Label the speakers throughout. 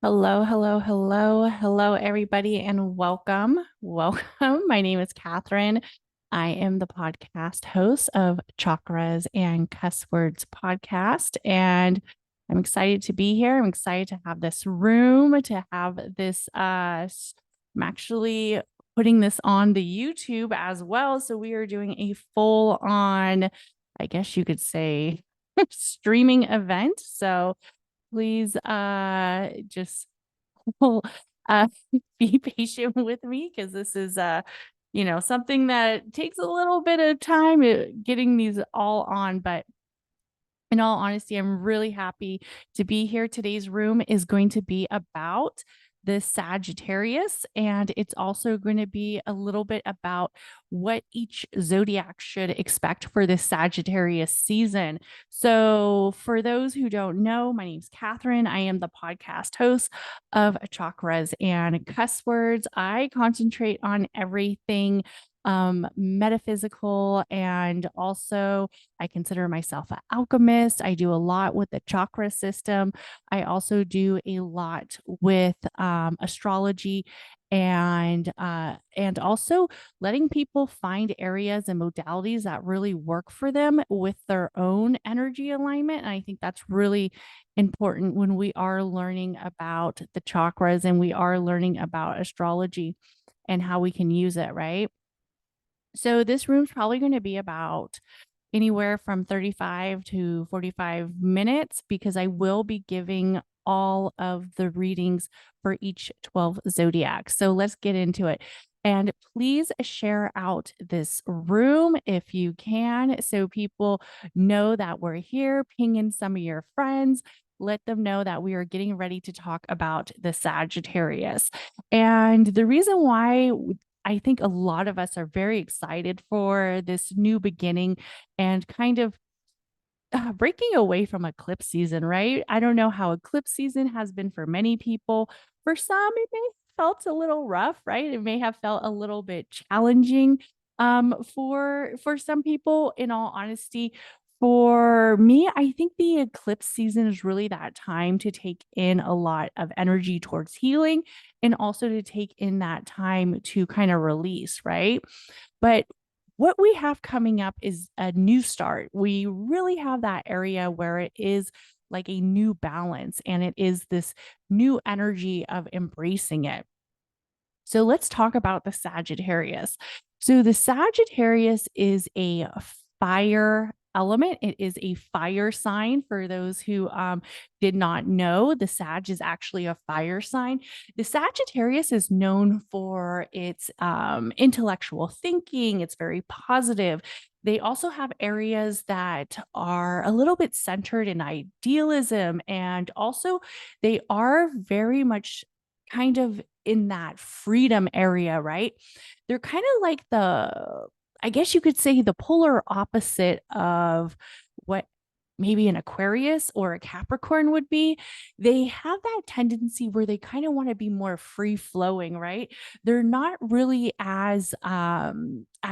Speaker 1: Hello, hello, hello, hello, everybody, and welcome. Welcome. My name is Katherine. I am the podcast host of Chakras and Cusswords podcast, and I'm excited to be here. I'm excited to have this room, to have this. I'm actually putting this on the YouTube as well. So we are doing a full on, I guess you could say, streaming event. So please just uh be patient with me because this is something that takes a little bit of time getting these all on, but in all honesty, I'm really happy to be here. Today's room is going to be about the Sagittarius, and it's also going to be a little bit about what each zodiac should expect for this Sagittarius season. So, for those who don't know, my name's Katherine. I am the podcast host of Chakras and Cusswords. I concentrate on everything metaphysical, and also I consider myself an alchemist. I do a lot with the chakra system. I also do a lot with astrology and also letting people find areas and modalities that really work for them with their own energy alignment. And I think that's really important when we are learning about the chakras and we are learning about astrology and how we can use it, right? So this room's probably going to be about anywhere from 35 to 45 minutes because I will be giving all of the readings for each 12 zodiacs. So let's get into it. And please share out this room if you can so people know that we're here. Ping in some of your friends. Let them know that we are getting ready to talk about the Sagittarius. And the reason why I think a lot of us are very excited for this new beginning and kind of breaking away from eclipse season, right? I don't know how eclipse season has been for many people. For some, it may have felt a little rough, right? It may have felt a little bit challenging for some people. In all honesty, for me, I think the eclipse season is really that time to take in a lot of energy towards healing and also to take in that time to kind of release, right? But what we have coming up is a new start. We really have that area where it is like a new balance and it is this new energy of embracing it. So let's talk about the Sagittarius. So the Sagittarius is a fire element. It is a fire sign. For those who did not know, the Sag is actually a fire sign. The Sagittarius is known for its intellectual thinking. It's very positive. They also have areas that are a little bit centered in idealism, and also they are very much kind of in that freedom area, right? They're kind of like I guess you could say, the polar opposite of what maybe an Aquarius or a Capricorn would be. They have that tendency where they kind of want to be more free flowing, right? They're not really as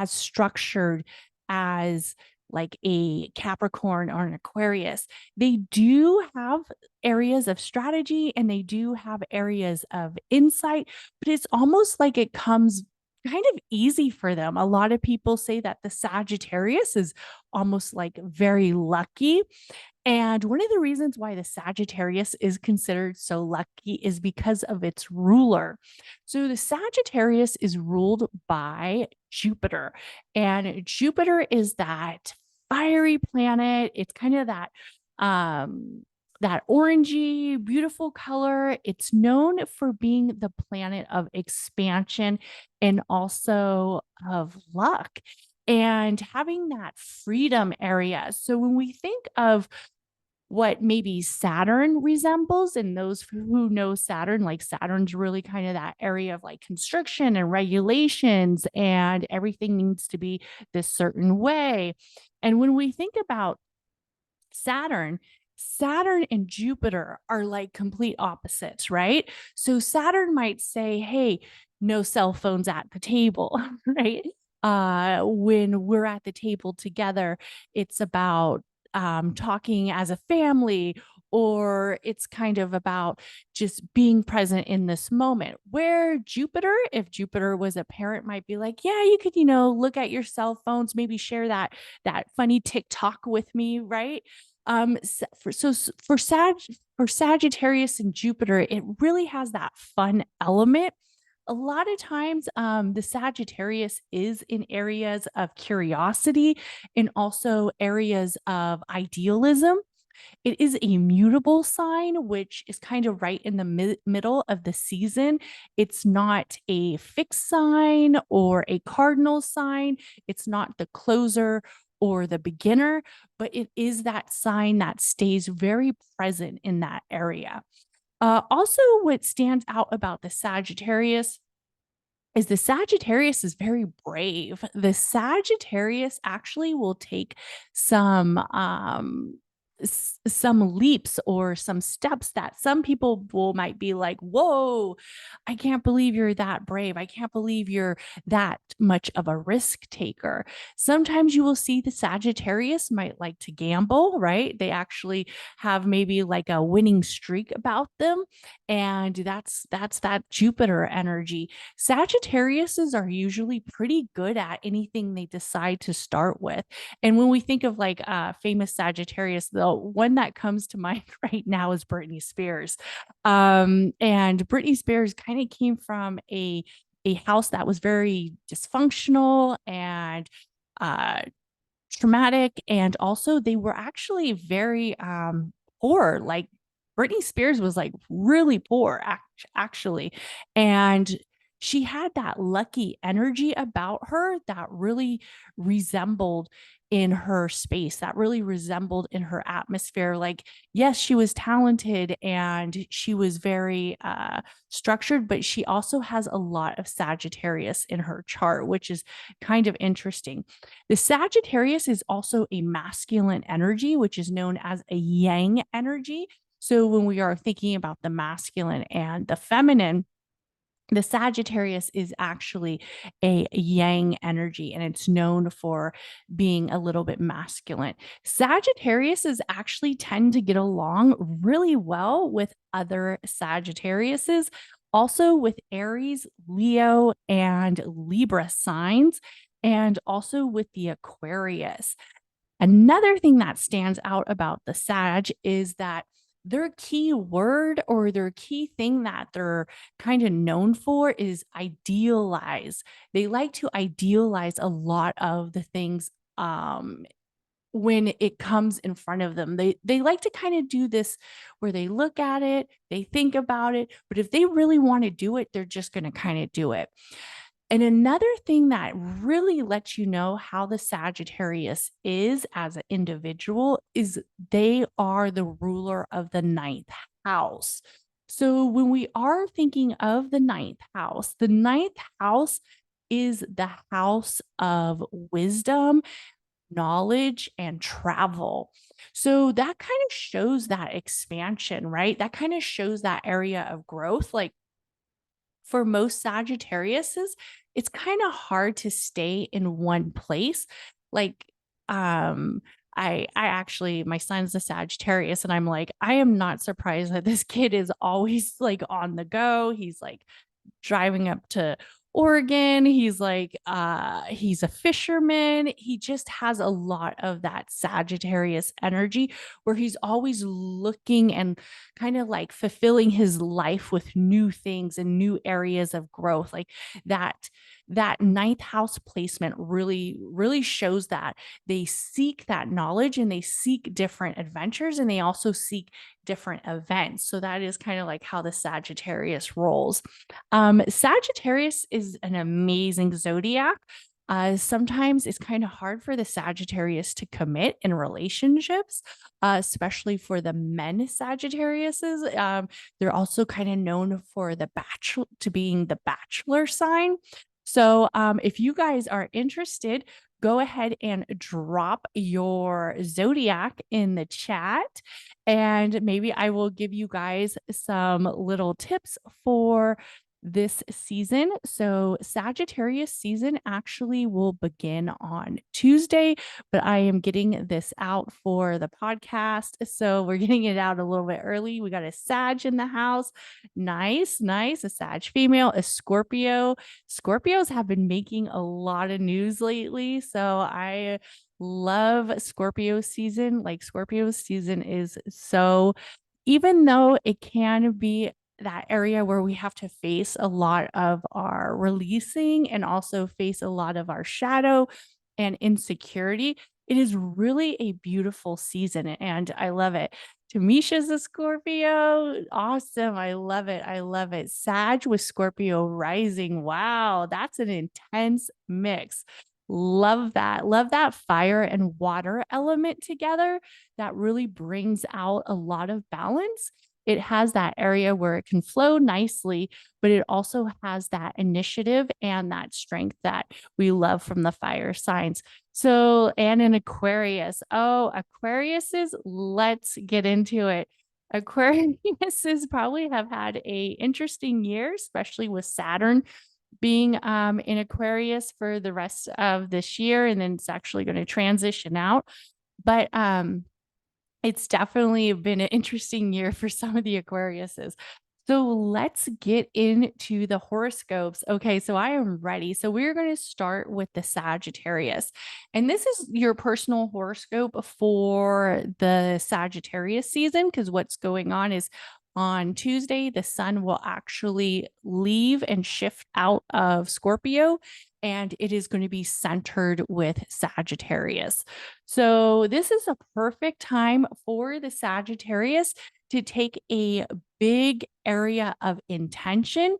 Speaker 1: structured as like a Capricorn or an Aquarius. They do have areas of strategy and they do have areas of insight, but it's almost like it comes kind of easy for them. A lot of people say that the Sagittarius is almost like very lucky. And one of the reasons why the Sagittarius is considered so lucky is because of its ruler. So the Sagittarius is ruled by Jupiter, and Jupiter is that fiery planet. It's kind of that orangey, beautiful color. It's known for being the planet of expansion and also of luck and having that freedom area. So when we think of what maybe Saturn resembles, and those who know Saturn, like Saturn's really kind of that area of like constriction and regulations, and everything needs to be this certain way. And when we think about Saturn, Saturn and Jupiter are like complete opposites, right? So Saturn might say, hey, no cell phones at the table, right? When we're at the table together, it's about talking as a family, or it's kind of about just being present in this moment. Where Jupiter, if Jupiter was a parent, might be like, yeah, you could, look at your cell phones, maybe share that funny TikTok with me, right? For Sagittarius and Jupiter, it really has that fun element. A lot of times, the Sagittarius is in areas of curiosity and also areas of idealism. It is a mutable sign, which is kind of right in the middle of the season. It's not a fixed sign or a cardinal sign. It's not the closer or the beginner, but it is that sign that stays very present in that area. Also, what stands out about the Sagittarius is the Sagittarius is very brave. The Sagittarius actually will take some some leaps or some steps that some people might be like, whoa, I can't believe you're that brave. I can't believe you're that much of a risk taker. Sometimes you will see the Sagittarius might like to gamble, right? They actually have maybe like a winning streak about them. And that's that Jupiter energy. Sagittariuses are usually pretty good at anything they decide to start with. And when we think of like famous Sagittarius, the one that comes to mind right now is Britney Spears. And Britney Spears kind of came from a house that was very dysfunctional and traumatic, and also they were actually very poor. Like Britney Spears was like really poor actually, and she had that lucky energy about her that really resembled in her space, that really resembled in her atmosphere. Like, yes, she was talented and she was very structured, but she also has a lot of Sagittarius in her chart, which is kind of interesting. The Sagittarius is also a masculine energy, which is known as a yang energy. So when we are thinking about the masculine and the feminine, the Sagittarius is actually a yang energy, and it's known for being a little bit masculine. Sagittariuses actually tend to get along really well with other Sagittariuses, also with Aries, Leo, and Libra signs, and also with the Aquarius. Another thing that stands out about the Sag is that their key word or their key thing that they're kind of known for is idealize. They like to idealize a lot of the things when it comes in front of them. They like to kind of do this where they look at it, they think about it, but if they really want to do it, they're just going to kind of do it. And another thing that really lets you know how the Sagittarius is as an individual is they are the ruler of the ninth house. So when we are thinking of the ninth house is the house of wisdom, knowledge, and travel. So that kind of shows that expansion, right? That kind of shows that area of growth. Like, for most Sagittariuses, it's kind of hard to stay in one place. Like, I actually, my son's a Sagittarius, and I'm like, I am not surprised that this kid is always like on the go. He's like driving up to Oregon. He's like, he's a fisherman. He just has a lot of that Sagittarius energy where he's always looking and kind of like fulfilling his life with new things and new areas of growth. Like that ninth house placement really shows that they seek that knowledge and they seek different adventures and they also seek different events. So that is kind of like how the Sagittarius rolls. Sagittarius is an amazing zodiac. Sometimes it's kind of hard for the Sagittarius to commit in relationships, especially for the men Sagittariuses. They're also kind of known for being the bachelor sign. So if you guys are interested, go ahead and drop your zodiac in the chat, and maybe I will give you guys some little tips for this season. So Sagittarius season actually will begin on Tuesday, but I am getting this out for the podcast. So we're getting it out a little bit early. We got a Sag in the house. Nice, nice. A Sag female, a Scorpio. Scorpios have been making a lot of news lately. So I love Scorpio season. Like Scorpio season is so, even though it can be that area where we have to face a lot of our releasing and also face a lot of our shadow and insecurity, it is really a beautiful season and I love it. Tamisha's a Scorpio. Awesome. I love it. I love it. Sag with Scorpio rising. Wow. That's an intense mix. Love that. Love that fire and water element together. That really brings out a lot of balance. It has that area where it can flow nicely, but it also has that initiative and that strength that we love from the fire signs. So, and an Aquarius. Oh, Aquariuses, let's get into it. Aquariuses probably have had a interesting year, especially with Saturn being in Aquarius for the rest of this year, and then it's actually going to transition out. But it's definitely been an interesting year for some of the Aquariuses. So let's get into the horoscopes. Okay, so I am ready. So we're going to start with the Sagittarius. And this is your personal horoscope for the Sagittarius season, because what's going on is on Tuesday, the sun will actually leave and shift out of Scorpio, and it is going to be centered with Sagittarius. So this is a perfect time for the Sagittarius to take a big area of intention.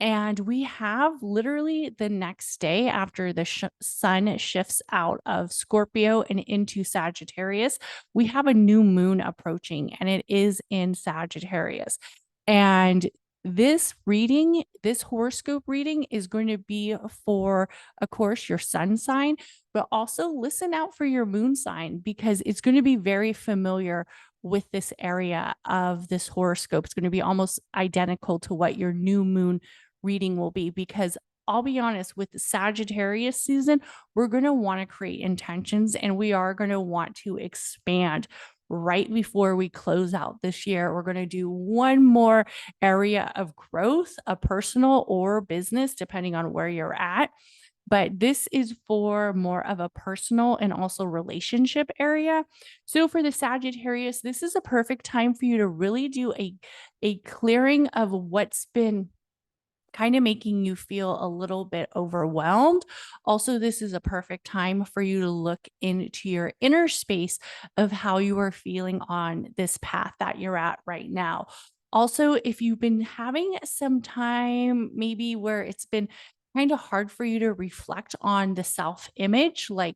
Speaker 1: And we have literally the next day after the sun shifts out of Scorpio and into Sagittarius, we have a new moon approaching, and it is in Sagittarius. And this reading, this horoscope reading is going to be for, of course, your sun sign, but also listen out for your moon sign because it's going to be very familiar with this area of this horoscope. It's going to be almost identical to what your new moon reading will be, because I'll be honest, with the Sagittarius season, we're going to want to create intentions and we are going to want to expand. Right before we close out this year, we're going to do one more area of growth, a personal or business, depending on where you're at. But this is for more of a personal and also relationship area. So for the Sagittarius, this is a perfect time for you to really do a clearing of what's been kind of making you feel a little bit overwhelmed. Also, this is a perfect time for you to look into your inner space of how you are feeling on this path that you're at right now. Also, if you've been having some time, maybe where it's been kind of hard for you to reflect on the self-image, like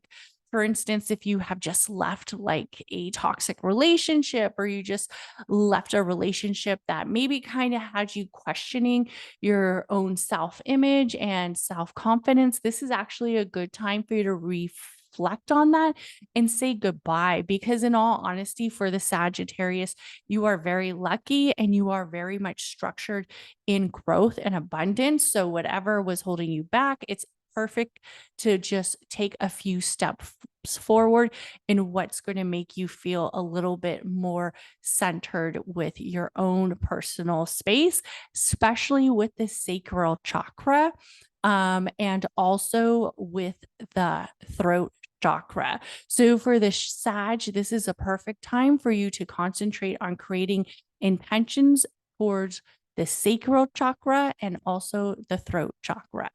Speaker 1: for instance, if you have just left like a toxic relationship or you just left a relationship that maybe kind of had you questioning your own self-image and self-confidence, this is actually a good time for you to reflect on that and say goodbye. Because in all honesty, for the Sagittarius, you are very lucky and you are very much structured in growth and abundance. So whatever was holding you back, it's perfect to just take a few steps forward in what's going to make you feel a little bit more centered with your own personal space, especially with the sacral chakra, and also with the throat chakra. So for the Sag, this is a perfect time for you to concentrate on creating intentions towards the sacral chakra and also the throat chakra.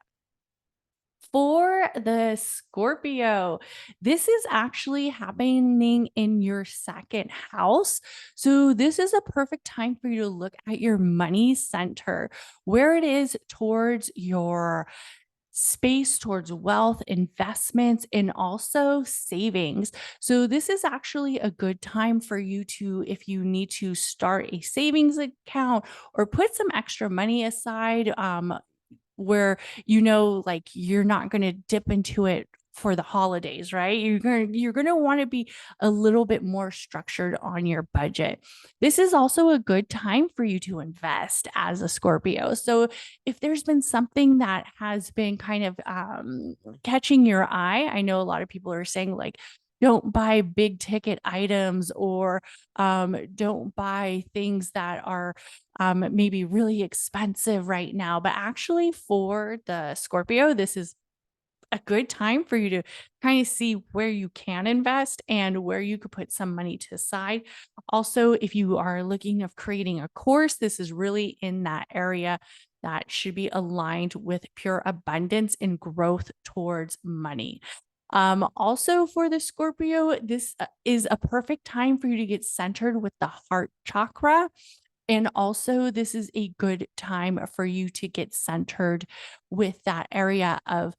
Speaker 1: For the Scorpio, this is actually happening in your second house. So this is a perfect time for you to look at your money center, where it is towards your space, towards wealth, investments, and also savings. So this is actually a good time for you to, if you need to start a savings account or put some extra money aside, where like you're not going to dip into it for the holidays, right? You're going to want to be a little bit more structured on your budget. This is also a good time for you to invest as a Scorpio. So if there's been something that has been kind of catching your eye, I know a lot of people are saying like, don't buy big ticket items, or don't buy things that are maybe really expensive right now. But actually, for the Scorpio, this is a good time for you to kind of see where you can invest and where you could put some money to the side. Also, if you are looking of creating a course, this is really in that area that should be aligned with pure abundance and growth towards money. Also for the Scorpio, this is a perfect time for you to get centered with the heart chakra. And also, this is a good time for you to get centered with that area of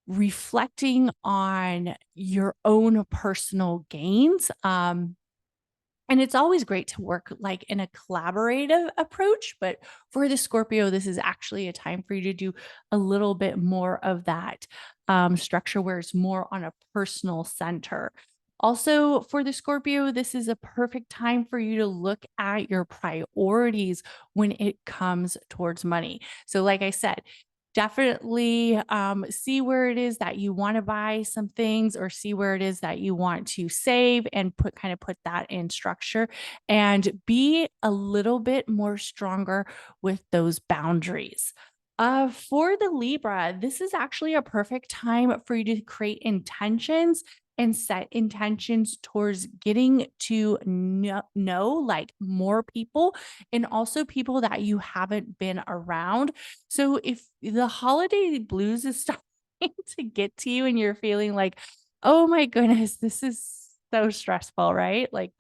Speaker 1: reflecting on your own personal gains. And it's always great to work like in a collaborative approach. But for the Scorpio, this is actually a time for you to do a little bit more of that structure where it's more on a personal center. Also, for the Scorpio, this is a perfect time for you to look at your priorities when it comes towards money. So, like I said, definitely see where it is that you want to buy some things, or see where it is that you want to save, and put that in structure, and be a little bit more stronger with those boundaries. For the Libra, this is actually a perfect time for you to create intentions and set intentions towards getting to know like more people, and also people that you haven't been around. So if the holiday blues is starting to get to you and you're feeling like, oh my goodness, this is so stressful, right? Like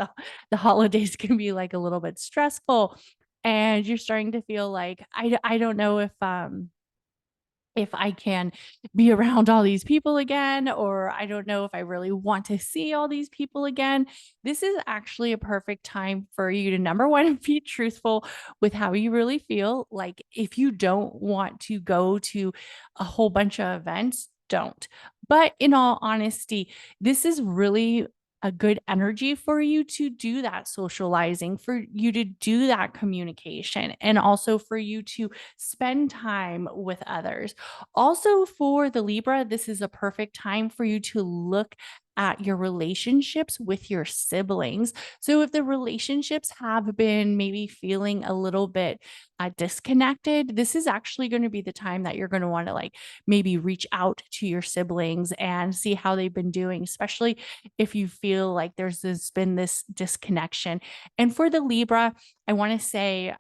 Speaker 1: the holidays can be like a little bit stressful, and you're starting to feel like, I don't know if I can be around all these people again, or I don't know if I really want to see all these people again. This is actually a perfect time for you to, number one, be truthful with how you really feel. Like, if you don't want to go to a whole bunch of events, don't. But in all honesty, this is really a good energy for you to do that socializing, for you to do that communication, and also for you to spend time with others. Also, for the Libra, this is a perfect time for you to look at your relationships with your siblings. So, if the relationships have been maybe feeling a little bit disconnected, this is actually going to be the time that you're going to want to like maybe reach out to your siblings and see how they've been doing, especially if you feel like been this disconnection. And for the Libra, I want to say,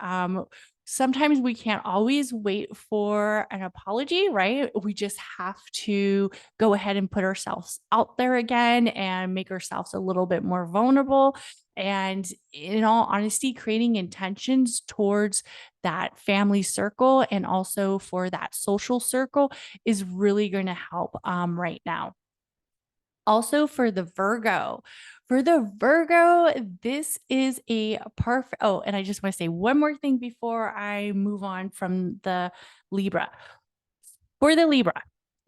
Speaker 1: sometimes we can't always wait for an apology, right? We just have to go ahead and put ourselves out there again and make ourselves a little bit more vulnerable. And in all honesty, creating intentions towards that family circle and also for that social circle is really going to help right now. Also for the Virgo. For the Virgo, this is a perfect. Oh, and I just want to say one more thing before I move on from the Libra. For the Libra,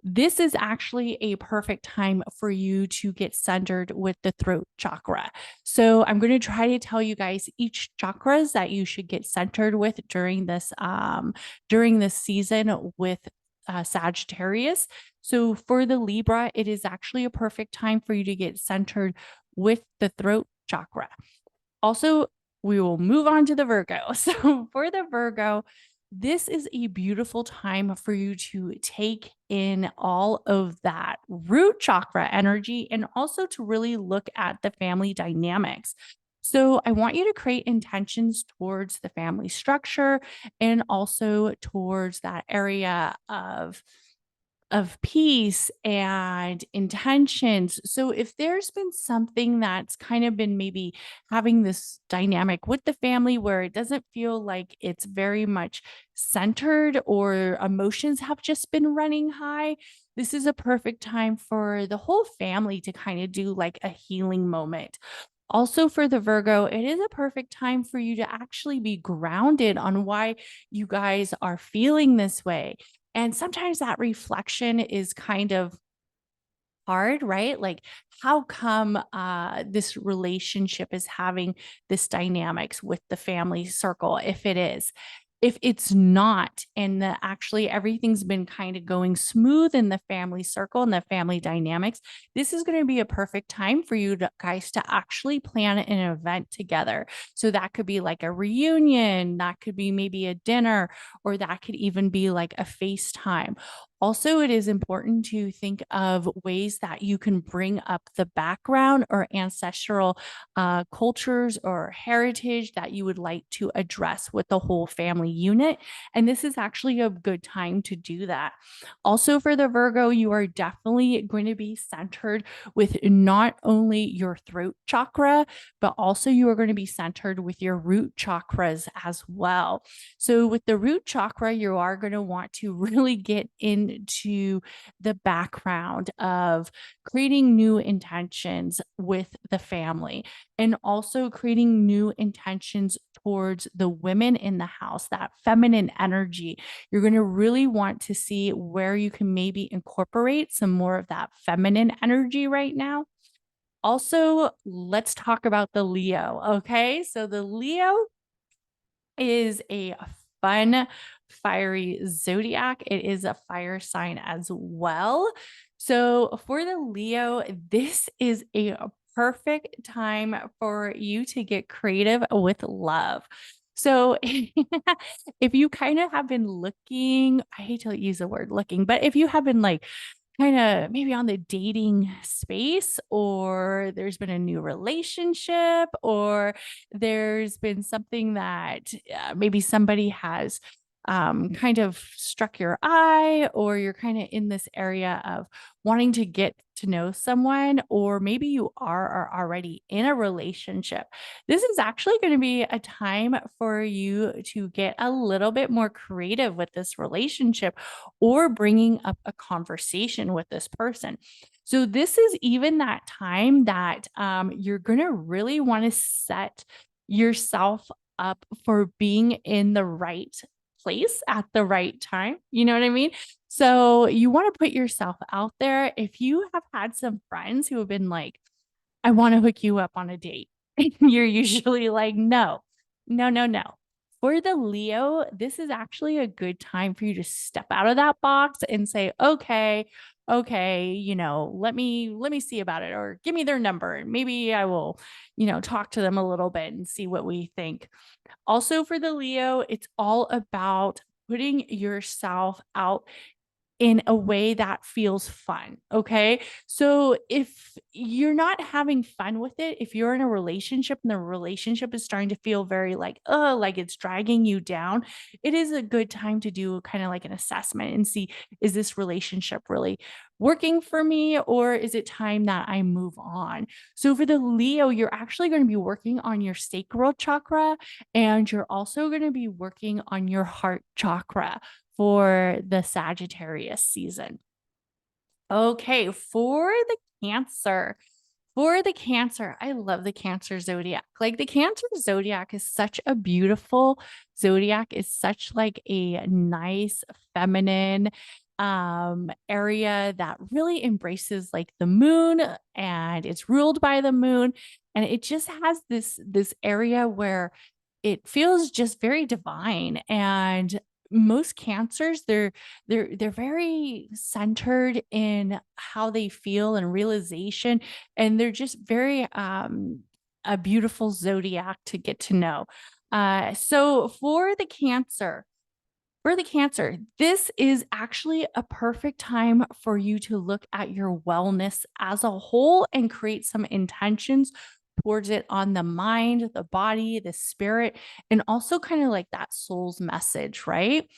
Speaker 1: this is actually a perfect time for you to get centered with the throat chakra. So I'm going to try to tell you guys each chakras that you should get centered with during this season with Sagittarius. So for the Libra, it is actually a perfect time for you to get centered with the throat chakra. Also, we will move on to the Virgo. So for the Virgo, this is a beautiful time for you to take in all of that root chakra energy, and also to really look at the family dynamics. So I want you to create intentions towards the family structure, and also towards that area of peace and intentions. So if there's been something that's kind of been maybe having this dynamic with the family where it doesn't feel like it's very much centered, or emotions have just been running high, this is a perfect time for the whole family to kind of do like a healing moment. Also, for the Virgo, it is a perfect time for you to actually be grounded on why you guys are feeling this way. And sometimes that reflection is kind of hard, right? Like, how come this relationship is having this dynamics with the family circle? If it is, if it's not, and actually everything's been kind of going smooth in the family circle and the family dynamics, this is going to be a perfect time for you guys to actually plan an event together. So that could be like a reunion, that could be maybe a dinner, or that could even be like a FaceTime. Also, it is important to think of ways that you can bring up the background or ancestral cultures or heritage that you would like to address with the whole family unit. And this is actually a good time to do that. Also, for the Virgo, you are definitely going to be centered with not only your throat chakra, but also you are going to be centered with your root chakras as well. So, with the root chakra, you are going to want to really get into the background of creating new intentions with the family and also creating new intentions towards the women in the house, that feminine energy. You're going to really want to see where you can maybe incorporate some more of that feminine energy right now. Also, let's talk about the Leo. Okay. So the Leo is a fun, fiery zodiac. It is a fire sign as well. So for the Leo, this is a perfect time for you to get creative with love. So if you kind of have been looking, I hate to use the word looking, but if you have been like kind of maybe on the dating space, or there's been a new relationship, or there's been something that maybe somebody has kind of struck your eye, or you're kind of in this area of wanting to get to know someone, or maybe you are already in a relationship. This is actually going to be a time for you to get a little bit more creative with this relationship or bringing up a conversation with this person. So, this is even that time that you're going to really want to set yourself up for being in the right place at the right time. You know what I mean? So, you want to put yourself out there. If you have had some friends who have been like, I want to hook you up on a date, you're usually like, no, no, no, no. For the Leo, this is actually a good time for you to step out of that box and say, okay, let me see about it, or give me their number and maybe I will, talk to them a little bit and see what we think. Also for the Leo, it's all about putting yourself out in a way that feels fun. Okay. So if you're not having fun with it, if you're in a relationship and the relationship is starting to feel very like, oh, like it's dragging you down, it is a good time to do kind of like an assessment and see, is this relationship really working for me, or is it time that I move on? So for the Leo, you're actually going to be working on your sacral chakra, and you're also going to be working on your heart chakra for the Sagittarius season. Okay, for the Cancer. For the Cancer, I love the Cancer zodiac. Like, the Cancer zodiac is such a beautiful zodiac. It's such like a nice feminine area that really embraces like the moon, and it's ruled by the moon, and it just has this area where it feels just very divine. And most cancers, they're very centered in how they feel and realization, and they're just very a beautiful zodiac to get to know. So for the Cancer, this is actually a perfect time for you to look at your wellness as a whole and create some intentions towards it on the mind, the body, the spirit, and also kind of like that soul's message, right?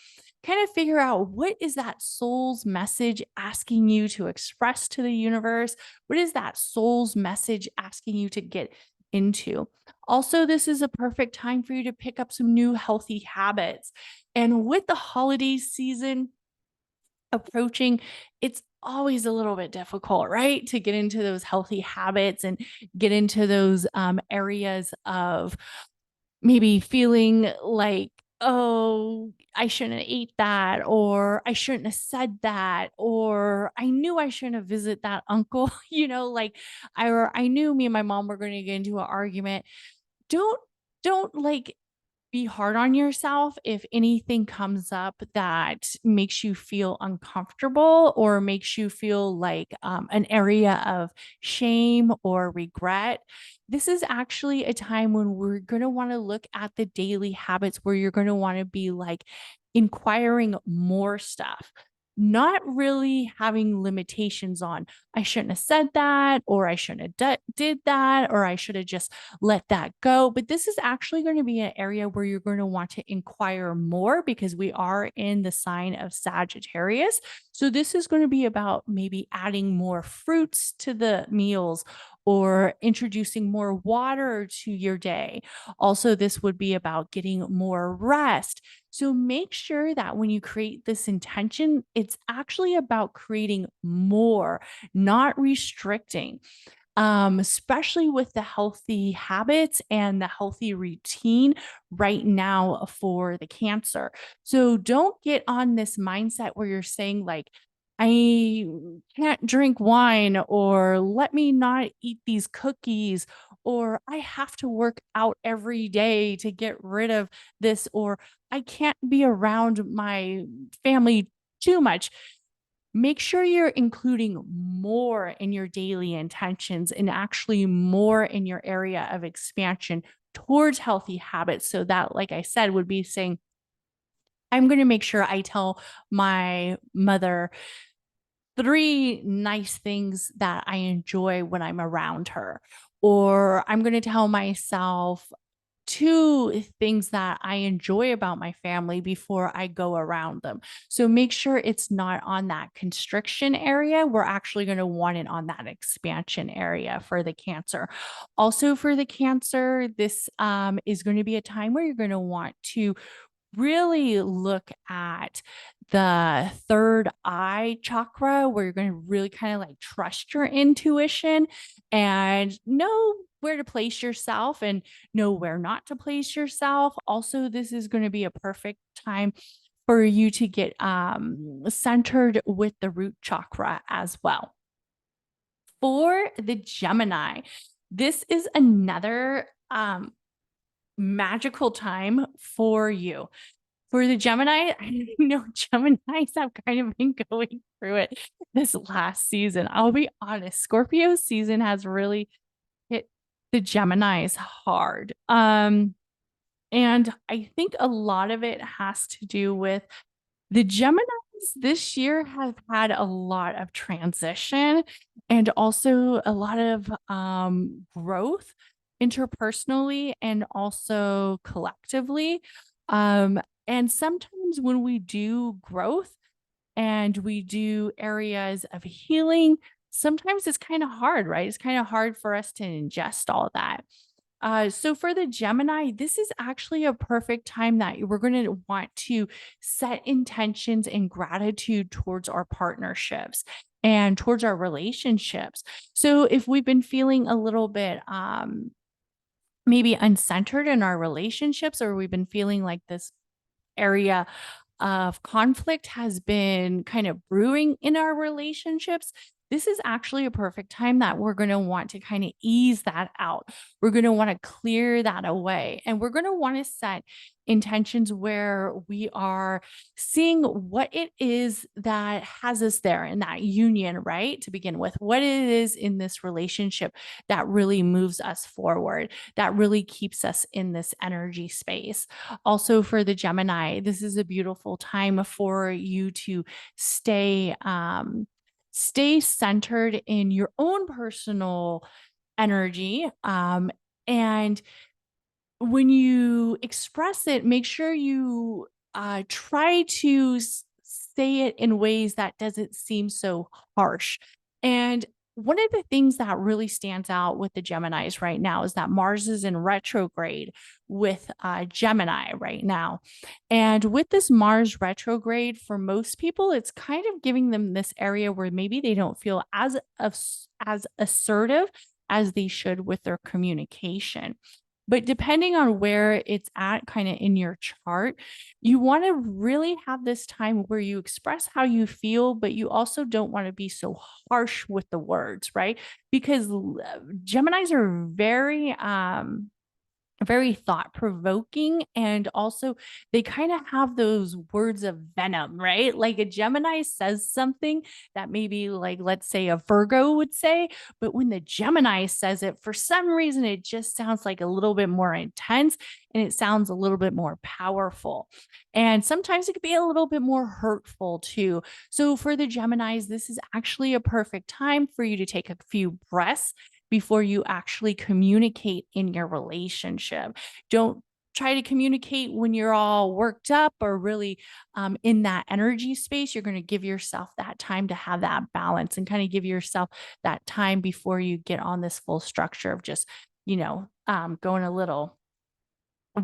Speaker 1: Kind of figure out, what is that soul's message asking you to express to the universe? What is that soul's message asking you to get into? Also, this is a perfect time for you to pick up some new healthy habits. And with the holiday season approaching, it's always a little bit difficult, right? To get into those healthy habits and get into those areas of maybe feeling like oh, I shouldn't have ate that, or I shouldn't have said that, or I knew I shouldn't have visited that uncle, like I knew me and my mom were going to get into an argument. Don't don't like be hard on yourself if anything comes up that makes you feel uncomfortable or makes you feel like an area of shame or regret. This is actually a time when we're going to want to look at the daily habits where you're going to want to be like inquiring more stuff, not really having limitations on, I shouldn't have said that, or I shouldn't have did that, or I should have just let that go. But this is actually going to be an area where you're going to want to inquire more because we are in the sign of Sagittarius. So this is going to be about maybe adding more fruits to the meals or introducing more water to your day. Also, this would be about getting more rest. So make sure that when you create this intention, it's actually about creating more, not restricting, especially with the healthy habits and the healthy routine right now for the Cancer. So don't get on this mindset where you're saying, like, I can't drink wine, or let me not eat these cookies, or I have to work out every day to get rid of this, or I can't be around my family too much. Make sure you're including more in your daily intentions and actually more in your area of expansion towards healthy habits. So that, like I said, would be saying, I'm going to make sure I tell my mother 3 nice things that I enjoy when I'm around her. Or I'm going to tell myself 2 things that I enjoy about my family before I go around them. So make sure it's not on that constriction area. We're actually going to want it on that expansion area for the Cancer. Also, for the Cancer, this is going to be a time where you're going to want to really look at the third eye chakra, where you're going to really kind of like trust your intuition and know where to place yourself and know where not to place yourself. Also, this is going to be a perfect time for you to get centered with the root chakra as well. For the Gemini, this is another magical time for you. For the Gemini, I know Geminis have kind of been going through it this last season. I'll be honest, Scorpio season has really hit the Geminis hard. And I think a lot of it has to do with the Geminis this year have had a lot of transition and also a lot of growth interpersonally and also collectively. And sometimes when we do growth and we do areas of healing, sometimes it's kind of hard, right? It's kind of hard for us to ingest all that. So for the Gemini, this is actually a perfect time that we're going to want to set intentions and gratitude towards our partnerships and towards our relationships. So if we've been feeling a little bit maybe uncentered in our relationships, or we've been feeling like this area of conflict has been kind of brewing in our relationships, this is actually a perfect time that we're going to want to kind of ease that out. We're going to want to clear that away. And we're going to want to set intentions where we are seeing what it is that has us there in that union, right? To begin with, what it is in this relationship that really moves us forward, that really keeps us in this energy space. Also, for the Gemini, this is a beautiful time for you to stay centered in your own personal energy. And when you express it, make sure you try to say it in ways that doesn't seem so harsh. And one of the things that really stands out with the Geminis right now is that Mars is in retrograde with Gemini right now. And with this Mars retrograde, for most people, it's kind of giving them this area where maybe they don't feel as assertive as they should with their communication. But depending on where it's at kind of in your chart, you want to really have this time where you express how you feel, but you also don't want to be so harsh with the words, right? Because Geminis are very thought provoking, and also they kind of have those words of venom, right? Like a Gemini says something that maybe, like, let's say a Virgo would say, but when the Gemini says it, for some reason it just sounds like a little bit more intense, and it sounds a little bit more powerful, and sometimes it could be a little bit more hurtful too. So for the Geminis, this is actually a perfect time for you to take a few breaths before you actually communicate in your relationship. Don't try to communicate when you're all worked up or really in that energy space. You're going to give yourself that time to have that balance and kind of give yourself that time before you get on this full structure of just, going a little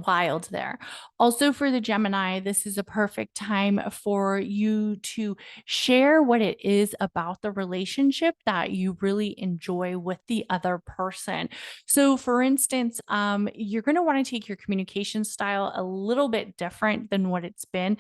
Speaker 1: wild there. Also, for the Gemini, this is a perfect time for you to share what it is about the relationship that you really enjoy with the other person. So, for instance, you're going to want to take your communication style a little bit different than what it's been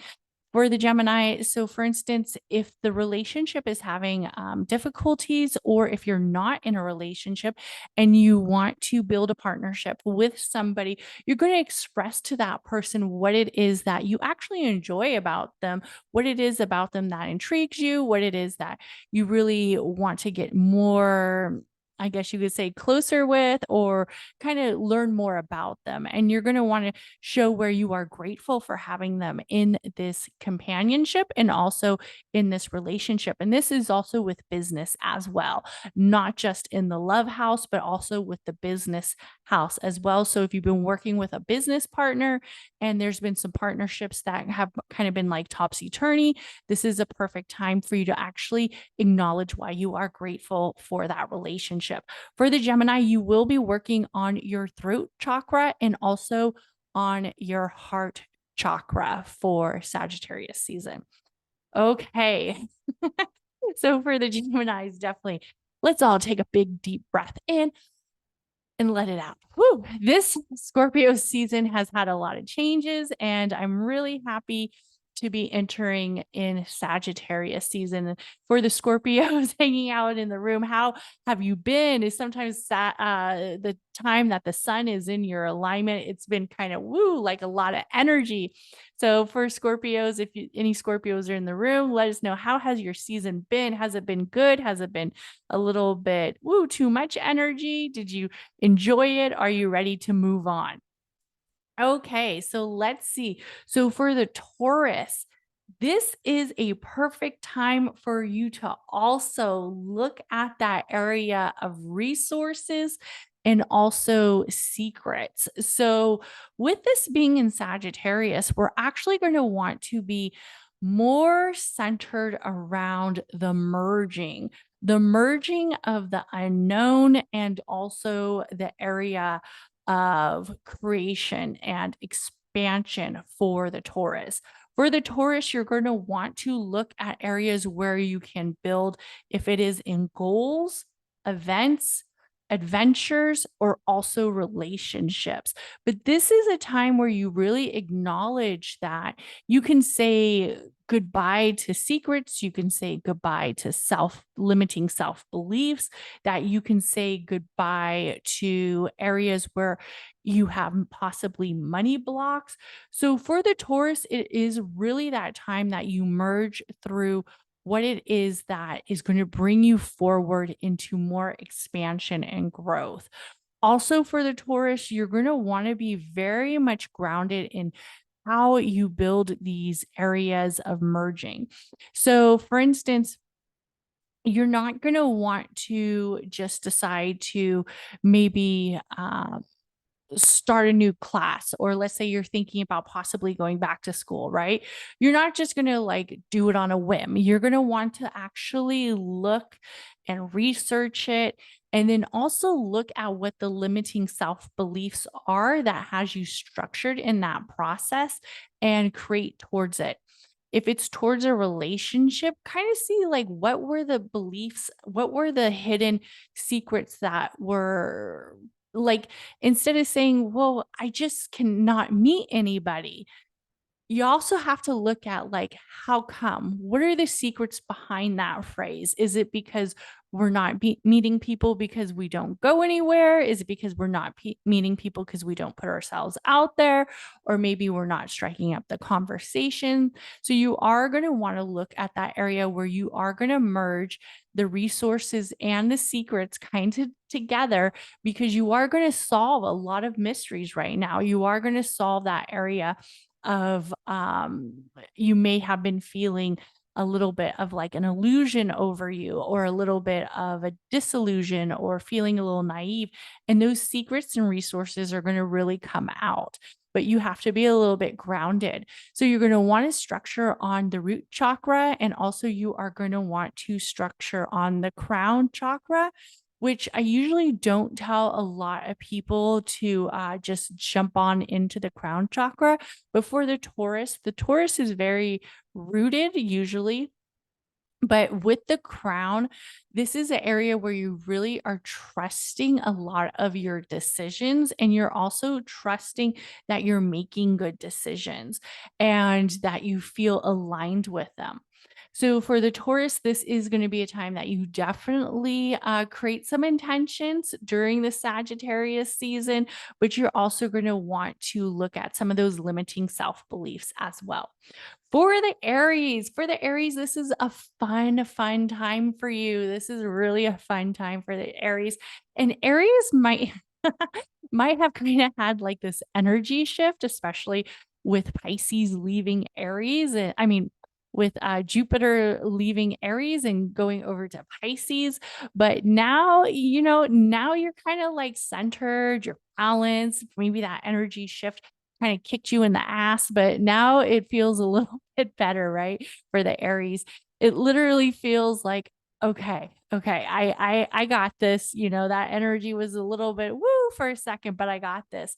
Speaker 1: for the Gemini. So, for instance, if the relationship is having difficulties, or if you're not in a relationship and you want to build a partnership with somebody, you're going to express to that person what it is that you actually enjoy about them, what it is about them that intrigues you, what it is that you really want to get more, I guess you could say, closer with, or kind of learn more about them. And you're going to want to show where you are grateful for having them in this companionship and also in this relationship. And this is also with business as well, not just in the love house, but also with the business house as well. So if you've been working with a business partner and there's been some partnerships that have kind of been like topsy-turvy, this is a perfect time for you to actually acknowledge why you are grateful for that relationship. For the Gemini, you will be working on your throat chakra and also on your heart chakra for Sagittarius season. Okay. So for the Geminis, definitely let's all take a big deep breath in and let it out. Whew. This Scorpio season has had a lot of changes, and I'm really happy to be entering in Sagittarius season. For the Scorpios hanging out in the room, how have you been? Is sometimes the time that the sun is in your alignment, it's been kind of like a lot of energy. So for Scorpios, if any Scorpios are in the room, let us know, how has your season been? Has it been good? Has it been a little bit too much energy? Did you enjoy it? Are you ready to move on? Okay, so let's see. So for the Taurus, this is a perfect time for you to also look at that area of resources and also secrets. So, with this being in Sagittarius, we're actually going to want to be more centered around the merging of the unknown, and also the area of creation and expansion for the Taurus. For the Taurus, you're going to want to look at areas where you can build, if it is in goals, events, adventures, or also relationships. But this is a time where you really acknowledge that you can say goodbye to secrets, you can say goodbye to limiting self beliefs, that you can say goodbye to areas where you have possibly money blocks. So for the Taurus, it is really that time that you merge through what it is that is going to bring you forward into more expansion and growth. Also, for the Taurus, you're going to want to be very much grounded in how you build these areas of merging. So, for instance, you're not going to want to just decide to maybe start a new class, or let's say you're thinking about possibly going back to school, right? You're not just going to like do it on a whim. You're going to want to actually look and research it, and then also look at what the limiting self beliefs are that has you structured in that process, and create towards it. If it's towards a relationship, kind of see like, what were the beliefs, what were the hidden secrets that were like, instead of saying, well, I just cannot meet anybody, you also have to look at, like, how come? What are the secrets behind that phrase? Is it because we're not meeting people because we don't go anywhere? Is it because we're not meeting people because we don't put ourselves out there? Or maybe we're not striking up the conversation. So you are going to want to look at that area where you are going to merge the resources and the secrets kind of together, because you are going to solve a lot of mysteries right now. You are going to solve that area of you may have been feeling a little bit of like an illusion over you, or a little bit of a disillusion, or feeling a little naive, and those secrets and resources are going to really come out. But you have to be a little bit grounded. So you're going to want to structure on the root chakra, and also you are going to want to structure on the crown chakra, which I usually don't tell a lot of people to just jump on into the crown chakra. But for the Taurus is very rooted usually. But with the crown, this is an area where you really are trusting a lot of your decisions, and you're also trusting that you're making good decisions and that you feel aligned with them. So for the Taurus, this is going to be a time that you definitely create some intentions during the Sagittarius season, but you're also going to want to look at some of those limiting self-beliefs as well. For the Aries, this is a fun time for you. This is really a fun time for the Aries. And Aries might might have kind of had like this energy shift, especially with Pisces leaving Aries. And I mean, with Jupiter leaving Aries and going over to Pisces. But now, now you're kind of like centered, you're balanced. Maybe that energy shift kind of kicked you in the ass, but now it feels a little bit better, right? For the Aries, it literally feels like, okay, I got this. That energy was a little bit woo for a second, but I got this.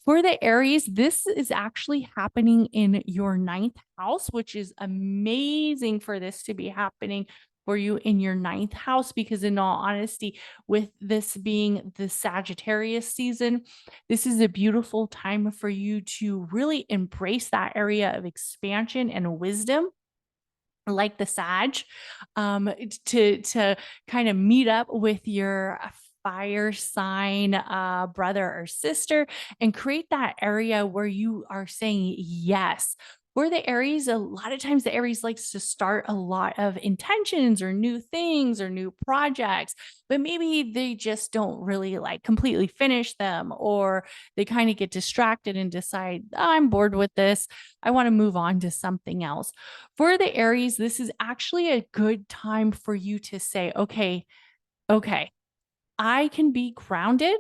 Speaker 1: For the Aries, this is actually happening in your 9th house, which is amazing for this to be happening for you in your 9th house, because in all honesty, with this being the Sagittarius season, this is a beautiful time for you to really embrace that area of expansion and wisdom, like the Sag, to kind of meet up with your fire sign brother or sister and create that area where you are saying yes. For the Aries, a lot of times the Aries likes to start a lot of intentions or new things or new projects, but maybe they just don't really like completely finish them, or they kind of get distracted and decide, oh, I'm bored with this. I want to move on to something else. For the Aries, this is actually a good time for you to say, okay, I can be grounded,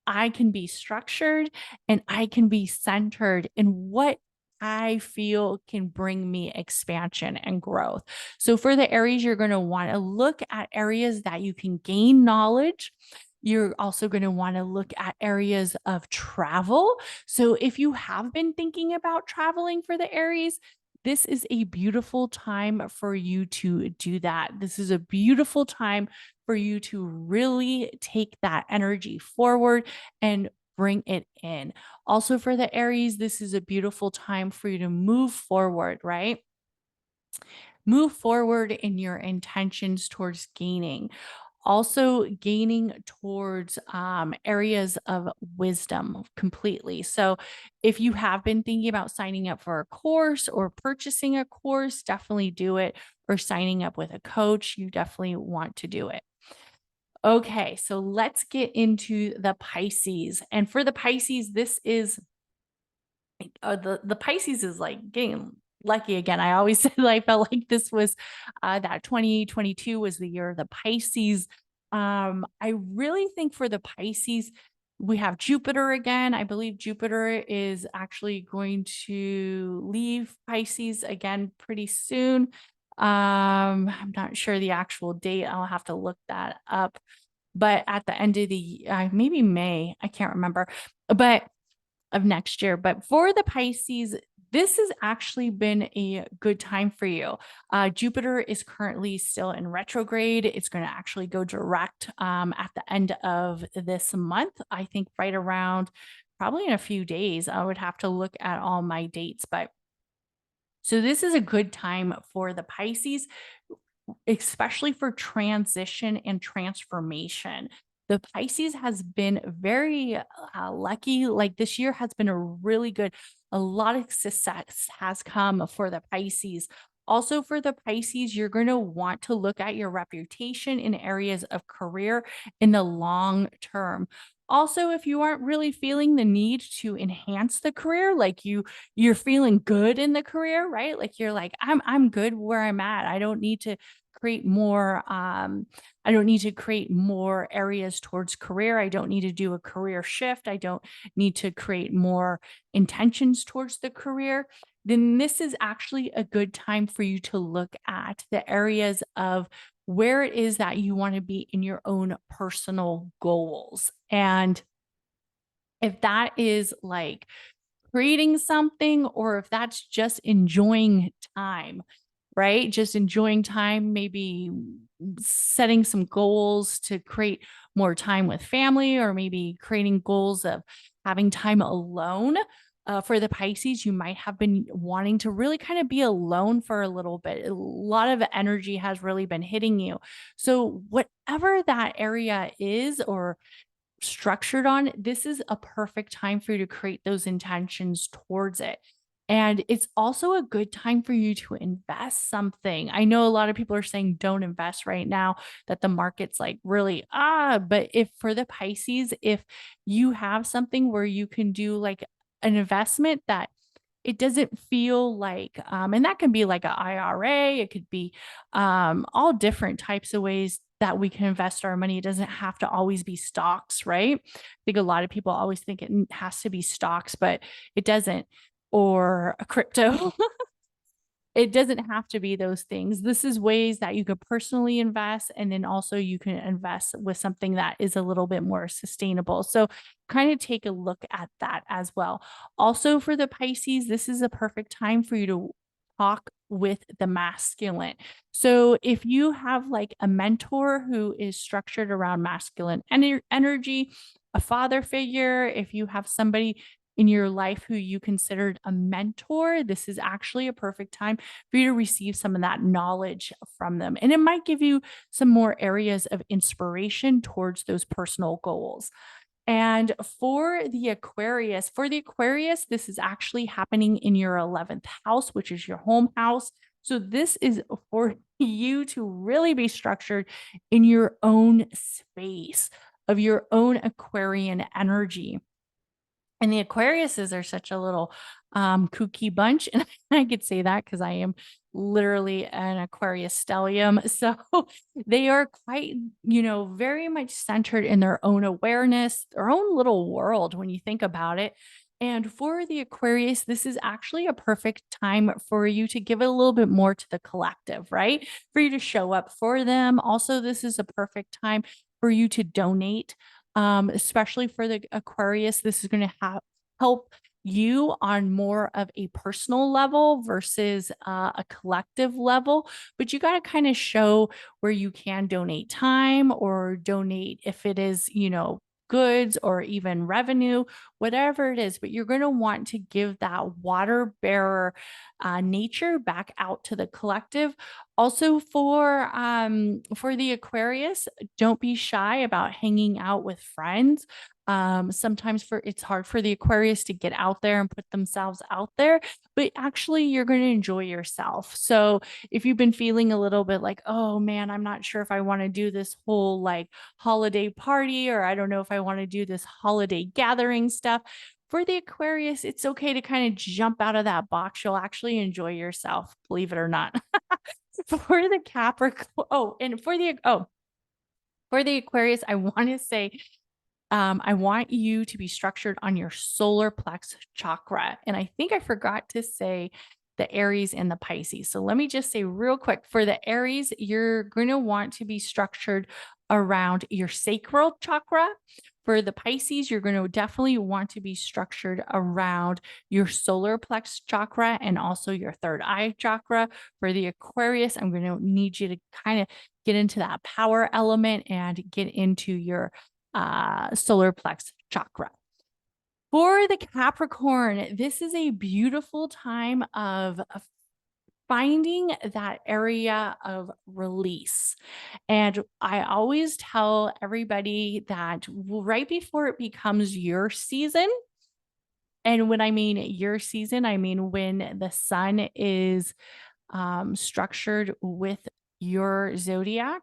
Speaker 1: I can be structured, and I can be centered in what I feel can bring me expansion and growth. So for the Aries, you're going to want to look at areas that you can gain knowledge. You're also going to want to look at areas of travel. So if you have been thinking about traveling for the Aries, this is a beautiful time for you to do that. This is a beautiful time for you to really take that energy forward and bring it in. Also for the Aries, this is a beautiful time for you to move forward, right? Move forward in your intentions towards gaining. Also gaining towards areas of wisdom completely. So if you have been thinking about signing up for a course or purchasing a course, definitely do it. Or signing up with a coach, you definitely want to do it. Okay, so let's get into the Pisces. And for the Pisces, this is the Pisces is like getting lucky again. I always said I felt like this was that 2022 was the year of the Pisces. I really think for the Pisces, we have Jupiter again. I believe Jupiter is actually going to leave Pisces again pretty soon. I'm not sure the actual date. I'll have to look that up. But at the end of the maybe May, I can't remember, but of next year. But for the Pisces, this has actually been a good time for you. Jupiter is currently still in retrograde. It's going to actually go direct at the end of this month. I think right around probably in a few days. I would have to look at all my dates, but so this is a good time for the Pisces, especially for transition and transformation. The Pisces has been very lucky. Like this year has been a really good, a lot of success has come for the Pisces. Also, for the Pisces, you're going to want to look at your reputation in areas of career in the long term. Also, if you aren't really feeling the need to enhance the career, like you're feeling good in the career, right? Like you're like, I'm good where I'm at. I don't need to create more I don't need to create more areas towards career. I don't need to do a career shift. I don't need to create more intentions towards the career. Then this is actually a good time for you to look at the areas of where it is that you want to be in your own personal goals. And if that is like creating something, or if that's just enjoying time, right? Just enjoying time, maybe setting some goals to create more time with family, or maybe creating goals of having time alone. For the Pisces, you might have been wanting to really kind of be alone for a little bit. A lot of energy has really been hitting you. So, whatever that area is, or structured on, this is a perfect time for you to create those intentions towards it. And it's also a good time for you to invest something. I know a lot of people are saying don't invest right now, that the market's like really, but if for the Pisces, if you have something where you can do like an investment that it doesn't feel like, and that can be like an IRA, it could be all different types of ways that we can invest our money. It doesn't have to always be stocks, right? I think a lot of people always think it has to be stocks, but it doesn't, or a crypto. It doesn't have to be those things. This is ways that you could personally invest, and then also you can invest with something that is a little bit more sustainable. So kind of take a look at that as well. Also for the Pisces, this is a perfect time for you to talk with the masculine. So if you have like a mentor who is structured around masculine energy, a father figure, if you have somebody in your life who you considered a mentor, this is actually a perfect time for you to receive some of that knowledge from them. And it might give you some more areas of inspiration towards those personal goals. And for the Aquarius, this is actually happening in your 11th house, which is your home house. So this is for you to really be structured in your own space of your own Aquarian energy. And the Aquariuses are such a little kooky bunch. And I could say that because I am literally an Aquarius stellium. So they are quite, very much centered in their own awareness, their own little world when you think about it. And for the Aquarius, this is actually a perfect time for you to give it a little bit more to the collective, right? For you to show up for them. Also, this is a perfect time for you to donate, especially for the Aquarius. This is going to help you on more of a personal level versus a collective level. But you got to kind of show where you can donate time, or donate if it is, goods or even revenue, whatever it is. But you're going to want to give that water bearer nature back out to the collective. Also for the Aquarius, don't be shy about hanging out with friends. Sometimes it's hard for the Aquarius to get out there and put themselves out there, but actually you're going to enjoy yourself. So if you've been feeling a little bit like, oh man, I'm not sure if I want to do this whole like holiday party, or I don't know if I want to do this holiday gathering stuff, for the Aquarius, it's okay to kind of jump out of that box. You'll actually enjoy yourself, believe it or not. For the Capricorn, for the Aquarius, I want to say, I want you to be structured on your solar plex chakra. And I think I forgot to say the Aries and the Pisces. So let me just say real quick, for the Aries, you're going to want to be structured around your sacral chakra. For the Pisces, you're going to definitely want to be structured around your solar plex chakra and also your third eye chakra. For the Aquarius, I'm going to need you to kind of get into that power element and get into your solar plex chakra. For the Capricorn, this is a beautiful time of finding that area of release. And I always tell everybody that right before it becomes your season, and when I mean your season, I mean when the sun is structured with your zodiac,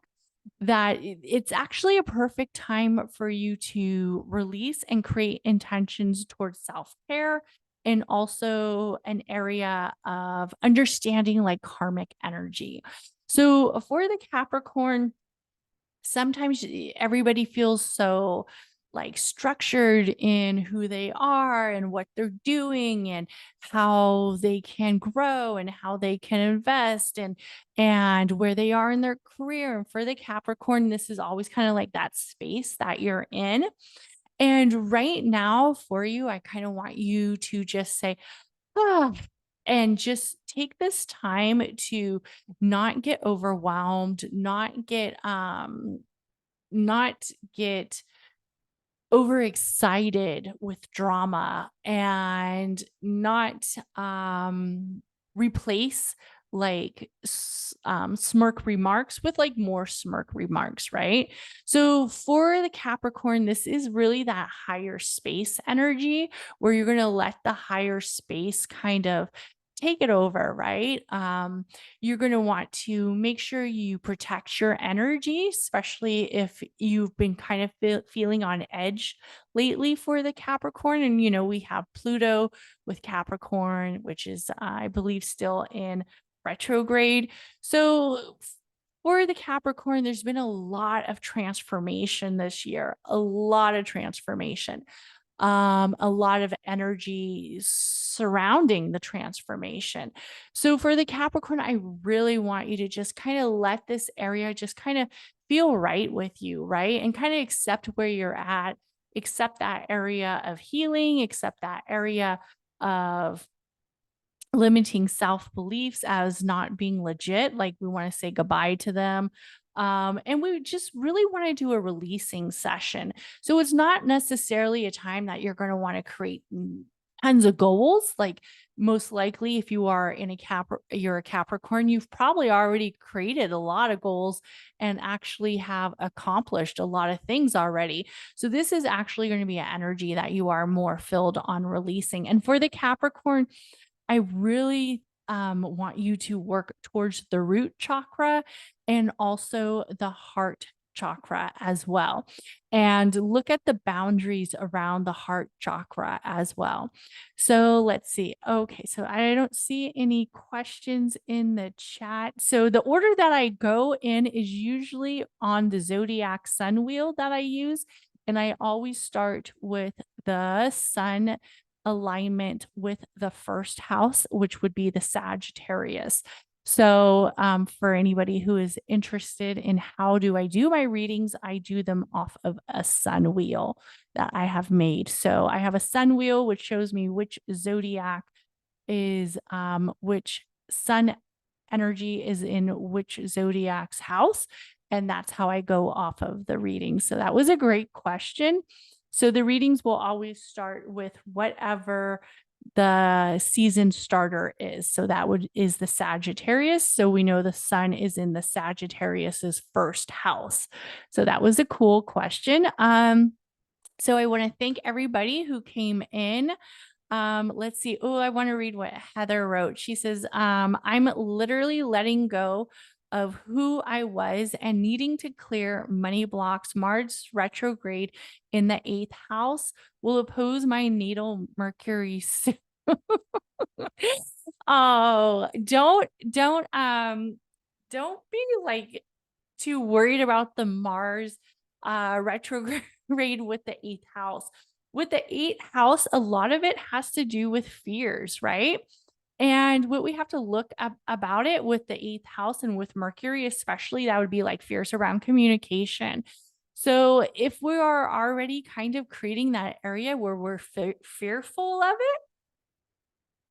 Speaker 1: that it's actually a perfect time for you to release and create intentions towards self-care and also an area of understanding like karmic energy. So for the Capricorn, sometimes everybody feels so like structured in who they are and what they're doing and how they can grow and how they can invest and where they are in their career. And for the Capricorn, this is always kind of like that space that you're in. And right now for you, I kind of want you to just say, ah, and just take this time to not get overwhelmed, not get overexcited with drama and not replace like smirk remarks with like more smirk remarks, right? So for the Capricorn, this is really that higher space energy where you're going to let the higher space kind of take it over, right? You're going to want to make sure you protect your energy, especially if you've been kind of feeling on edge lately for the Capricorn. And, you know, we have Pluto with Capricorn, which is, I believe, still in retrograde. So for the Capricorn, there's been a lot of transformation this year, a lot of transformation. A lot of energy surrounding the transformation. So for the Capricorn, I really want you to just kind of let this area just kind of feel right with you, right? And kind of accept where you're at, accept that area of healing, accept that area of limiting self-beliefs as not being legit. Like we want to say goodbye to them. And we just really want to do a releasing session. So it's not necessarily a time that you're going to want to create tons of goals. Like most likely if you are in you're a Capricorn, you've probably already created a lot of goals and actually have accomplished a lot of things already. So this is actually going to be an energy that you are more filled on releasing. And for the Capricorn, I really want you to work towards the root chakra and also the heart chakra as well. And look at the boundaries around the heart chakra as well. So let's see. Okay, so I don't see any questions in the chat. So the order that I go in is usually on the zodiac sun wheel that I use. And I always start with the sun alignment with the first house, which would be the Sagittarius. So for anybody who is interested in how do I do my readings, I do them off of a sun wheel that I have made. So I have a sun wheel, which shows me which zodiac is, which sun energy is in which zodiac's house. And that's how I go off of the reading. So that was a great question. So the readings will always start with whatever the season starter is. So that is the Sagittarius. So we know the sun is in the Sagittarius's first house. So that was a cool question. So I want to thank everybody who came in. Let's see. Oh, I want to read what Heather wrote. She says, I'm literally letting go of who I was and needing to clear money blocks. Mars retrograde in the 8th house will oppose my natal Mercury soon. Oh, don't be like too worried about the Mars retrograde with the 8th house. With the 8th house, a lot of it has to do with fears, right? And what we have to look about it with the 8th house and with Mercury, especially, that would be like fears around communication. So if we are already kind of creating that area where we're fearful of it,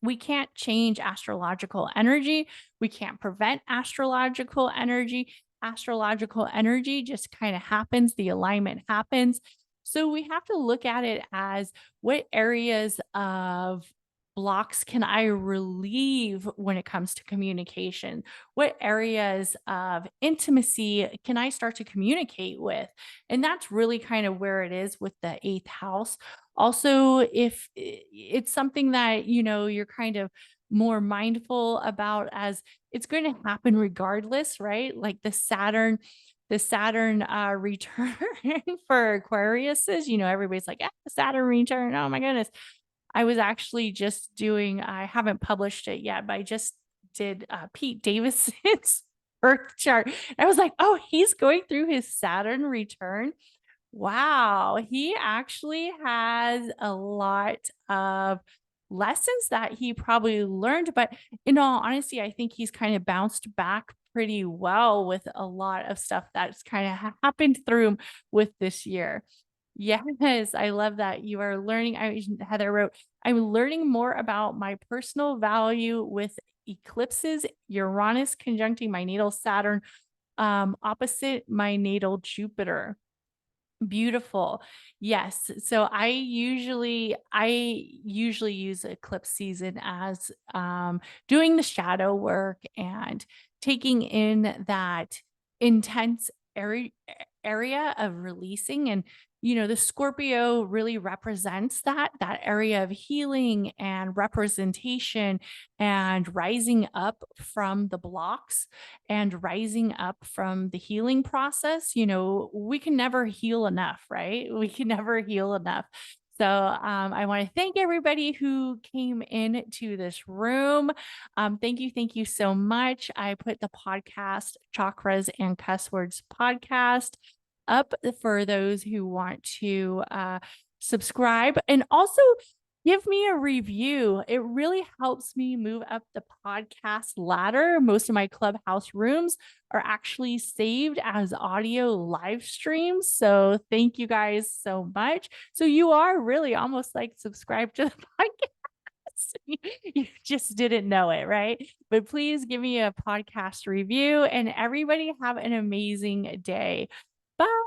Speaker 1: we can't change astrological energy. We can't prevent astrological energy. Astrological energy just kind of happens, the alignment happens. So we have to look at it as what areas of blocks can I relieve when it comes to communication? What areas of intimacy can I start to communicate with? And that's really kind of where it is with the 8th house. Also, if it's something that, you're kind of more mindful about, as it's going to happen regardless, right? Like the Saturn return for Aquariuses, everybody's like, Saturn return. Oh my goodness. I was actually just I haven't published it yet, but I just did Pete Davidson's birth chart. I was like, oh, he's going through his Saturn return. Wow, he actually has a lot of lessons that he probably learned, but in all honesty, I think he's kind of bounced back pretty well with a lot of stuff that's kind of happened through him with this year. Yes, I love that you are learning. Heather wrote, I'm learning more about my personal value with eclipses, Uranus conjuncting my natal Saturn, opposite my natal Jupiter. Beautiful. Yes. So I usually use eclipse season as doing the shadow work and taking in that intense area of releasing. And the Scorpio really represents that area of healing and representation and rising up from the blocks and rising up from the healing process. We can never heal enough, right? We can never heal enough. So I want to thank everybody who came into this room. Thank you so much. I put the podcast Chakras and Cusswords podcast up for those who want to subscribe, and also give me a review. It really helps me move up the podcast ladder. Most of my Clubhouse rooms are actually saved as audio live streams. So thank you guys so much. So you are really almost like subscribed to the podcast. You just didn't know it, right? But please give me a podcast review, and everybody have an amazing day. Bye.